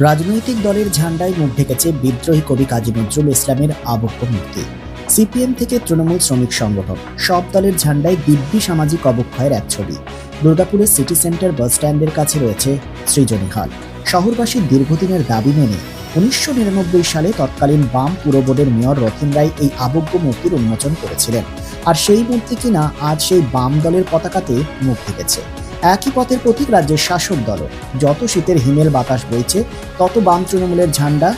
রাজনৈতিক দলের ঝান্ডায় মুখ ঢেকেছে বিদ্রোহী কবি কাজী নজরুল ইসলামের আবক্ষ মূর্তি। সিপিএম থেকে তৃণমূল শ্রমিক সংগঠন সব দলের ঝান্ডায় দিব্যি সামাজিক অবক্ষয়ের এক ছবি। দুর্গাপুরের সিটি সেন্টার বাস স্ট্যান্ডের কাছে রয়েছে সৃজনী হল। শহরবাসীর দীর্ঘদিনের দাবি মেনে 1999 সালে তৎকালীন বাম পুর বোর্ডের মেয়র রথীন রায় এই আবক্ষ মূর্তির উন্মোচন করেছিলেন। আর সেই মূর্তি কিনা আজ সেই বাম দলের পতাকাতে মুখ ঢেকেছে। একই পথের প্রতীক রাজ্যের শাসক দলও। যত শীতের হিমেল বাতাস বইছে তত বাম তৃণমূলের ঝান্ডা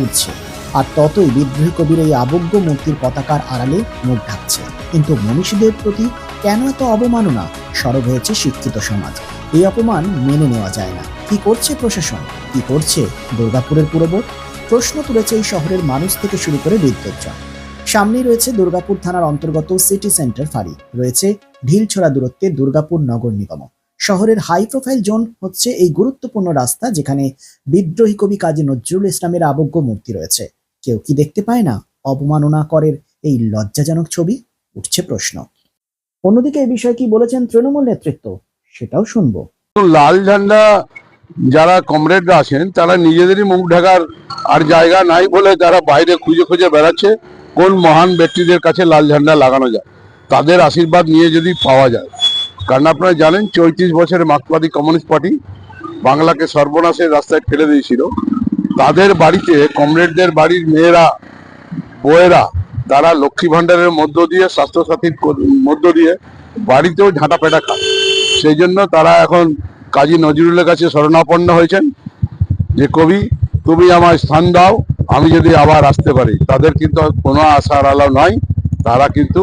উঠছে, আর ততই বিদ্রোহী কবির এই আবজ্ঞ মূর্তির পতাকার আড়ালে মুখ ঢাকছে। কিন্তু মনীষীদের প্রতি কেন এত অবমাননা? সরব হয়েছে শিক্ষিত সমাজ। এই অপমান মেনে নেওয়া যায় না। কি করছে প্রশাসন? কি করছে দুর্গাপুরের পুরবোর্ড? প্রশ্ন তুলেছে এই শহরের মানুষ থেকে শুরু করে বিদ্যুৎজন। সামনেই রয়েছে দুর্গাপুর থানার অন্তর্গত সিটি সেন্টার ফাঁড়ি, রয়েছে ঢিলছোড়া দূরত্বে দুর্গাপুর নগর নিগম। শহরের হাই প্রোফাইল জোন হচ্ছে এই গুরুত্বপূর্ণ রাস্তা, যেখানে বিদ্রোহী কবি কাজী নজরুল ইসলামের আবজ্ঞ মূর্তি রয়েছে। কেউ কি দেখতে পায় না অবমাননা করের এই লজ্জাজনক ছবি? উঠছে প্রশ্ন। অন্যদিকে এই বিষয়ে কি বলেছেন তৃণমূল নেতৃত্ব, সেটাও শুনবো। লাল ঝান্ডা যারা কমরেডরা আছেন তারা নিজেদেরই মুখ ঢাকার আর জায়গা নাই বলে তারা বাইরে খুঁজে খুঁজে বেড়াচ্ছে কোন মহান ব্যক্তিদের কাছে লাল ঝান্ডা লাগানো যায়, তাদের আশীর্বাদ নিয়ে যদি পাওয়া যায়। কারণ আপনারা জানেন 34 বছরের মার্ক্সবাদী কমিউনিস্ট পার্টি বাংলাকে সর্বনাশের রাস্তায় ঠেলে দিয়েছিল। তাদের বাড়িতে কমরেডদের বাড়ির মেয়েরা বউয়েরা তারা লক্ষ্মী ভাণ্ডারের মধ্য দিয়ে, স্বাস্থ্যসাথীর মধ্য দিয়ে বাড়িতেও ঝাঁটা পেটা খায়। সেই জন্য তারা এখন কাজী নজরুলের কাছে শরণাপন্ন হয়েছেন যে কবি তুমি আমায় স্থান দাও, আমি যদি আবার আসতে পারি। তাদের কিন্তু কোনো আশার আলো নয়, তারা কিন্তু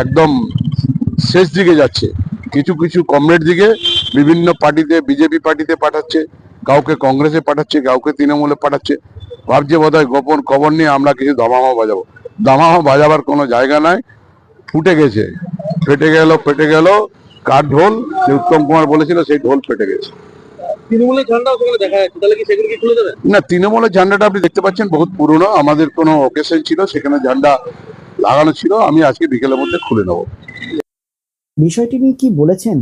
একদম শেষ দিকে যাচ্ছে। কিছু কিছু কমরেড দিকে বিভিন্ন পার্টিতে, বিজেপি পার্টিতে পাঠাচ্ছে, কাউকে কংগ্রেসে পাঠাচ্ছে, কাউকে তৃণমূলে পাঠাচ্ছে। ভাবছে বোধহয় গোপন খবর নিয়ে আমরা কিছু দামামা বাজাবো। দামামা বাজাবার কোনো জায়গা নাই। ফুটে গেছে, ফেটে গেল কার ঢোল, যে উত্তম কুমার বলেছিল সেই ঢোল ফেটে গেছে। তৃণমূলের ঝান্ডা ওখানে দেখা যাচ্ছে, তাহলে কি সেগুলো কি খুলে দেবেন? না, তৃণমূলের ঝান্ডাটা আপনি দেখতে পাচ্ছেন বহুত পুরনো। আমাদের কোনো ওকেশন ছিল, সেখানে ঝান্ডা লাগানো ছিল, আমি আজকে বিকেলের মধ্যে খুলে নেবো। বিষয়টি নিয়ে কি বলেছেন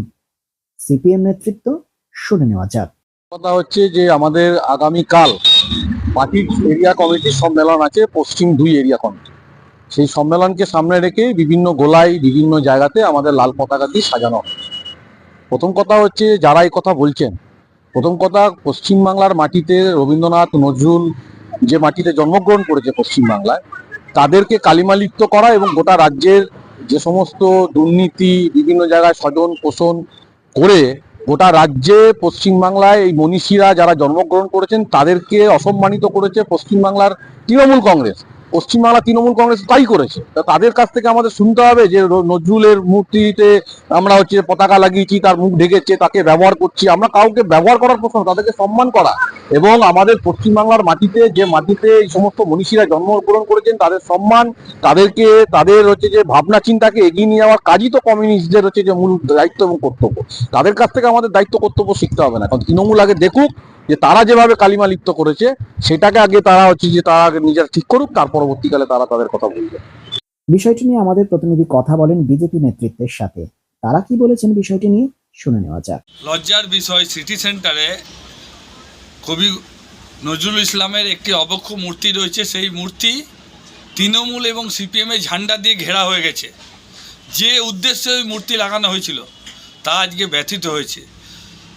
সিপিএম নেতৃত্ব, শুনে নেওয়া যাক। কথা হচ্ছে যে আমাদের আগামীকাল পার্টির এরিয়া কমিটির সম্মেলন আছে, পশ্চিম 2 এরিয়া কমিটি। সেই সম্মেলনকে সামনে রেখে বিভিন্ন গোলায়, বিভিন্ন জায়গাতে আমাদের লাল পতাকা দিয়ে সাজানো হবে। প্রথম কথা হচ্ছে, যারা এই কথা বলছেন, প্রথম কথা, পশ্চিমবাংলার মাটিতে রবীন্দ্রনাথ, নজরুল যে মাটিতে জন্মগ্রহণ করেছে পশ্চিমবাংলায়, তাদেরকে কালিমালিপ্ত করা এবং গোটা রাজ্যের যে সমস্ত দুর্নীতি বিভিন্ন জায়গায় স্বজন পোষণ করে গোটা রাজ্যে পশ্চিমবাংলায় এই মনীষীরা যারা জন্মগ্রহণ করেছেন তাদেরকে অসম্মানিত করেছে পশ্চিমবাংলার তৃণমূল কংগ্রেস। পশ্চিমবাংলা তৃণমূল কংগ্রেস তাই করেছে। তাদের কাছ থেকে আমাদের শুনতে হবে যে নজরুলের মূর্তিতে আমরা পতাকা লাগিয়েছি, তার মুখ ঢেকেছে, তাকে ব্যবহার করছি। আমরা কাউকে ব্যবহার করার প্রশ্ন, তাদেরকে সম্মান করা এবং আমাদের পশ্চিমবাংলার মাটিতে, যে মাটিতে এই সমস্ত মনীষীরা জন্মগ্রহণ করেছেন, তাদের সম্মান, তাদেরকে তাদের যে ভাবনা চিন্তাকে এগিয়ে নিয়ে যাওয়ার কাজই তো কমিউনিস্টদের যে মূল দায়িত্ব এবং কর্তব্য। তাদের কাছ থেকে আমাদের দায়িত্ব কর্তব্য শিখতে হবে না। কারণ তৃণমূল আগে দেখুক যে তারা যেভাবে কালিমা লিপ্ত করেছে, সেটাকে আগে তারা তারা আগে নিজেরা ঠিক করুক, তার পরবর্তীকালে তারা তাদের কথা বলবে। বিষয়টি নিয়ে আমাদের প্রতিনিধি কথা বলেন বিজেপি নেতৃত্বের সাথে। তারা কি বলেছেন বিষয়টি নিয়ে শুনে নেওয়া যাক। লজ্জার বিষয়, সিটি সেন্টারে কবি নজরুল ইসলামের একটি অবক্ষ মূর্তি রয়েছে। সেই মূর্তি তৃণমূল এবং সিপিএমের ঝান্ডা দিয়ে ঘেরা হয়ে গেছে। যে উদ্দেশ্যে ওই মূর্তি লাগানো হয়েছিল তা আজকে ব্যথিত হয়েছে।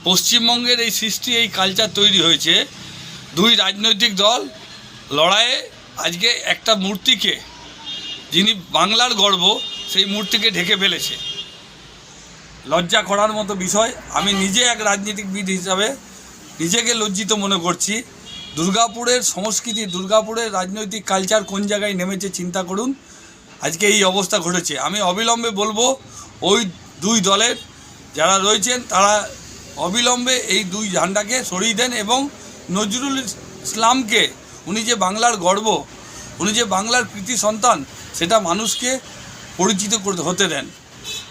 পশ্চিমবঙ্গের এই সৃষ্টি, এই কালচার তৈরি হয়েছে দুই রাজনৈতিক দল লড়াইয়ে। আজকে একটা মূর্তিকে, যিনি বাংলার গর্ব, সেই মূর্তিকে ঢেকে ফেলেছে। লজ্জা করার মতো বিষয়। আমি নিজে এক রাজনীতিবিদ হিসাবে নিজেকে লজ্জিত মনে করছি। দুর্গাপুরের সংস্কৃতি, দুর্গাপুরের রাজনৈতিক কালচার কোন জায়গায় নেমেছে চিন্তা করুন। আজকে এই অবস্থা ঘটেছে। আমি অবিলম্বে বলবো ওই দুই দলের যারা রয়েছেন তারা অবিলম্বে এই দুই ঝান্ডাকে সরিয়ে দেন এবং নজরুল ইসলামকে, উনি যে বাংলার গর্ব, উনি যে বাংলার কৃতি সন্তান, সেটা মানুষকে পরিচিত হতে দেন।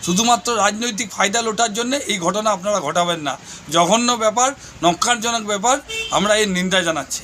শুধুমাত্র রাজনৈতিক ফায়দা লোটার জন্য এই ঘটনা আপনারা ঘটাবেন না। জঘন্য ব্যাপার, নক্কারজনক ব্যাপার। আমরা এর নিন্দা জানাচ্ছি।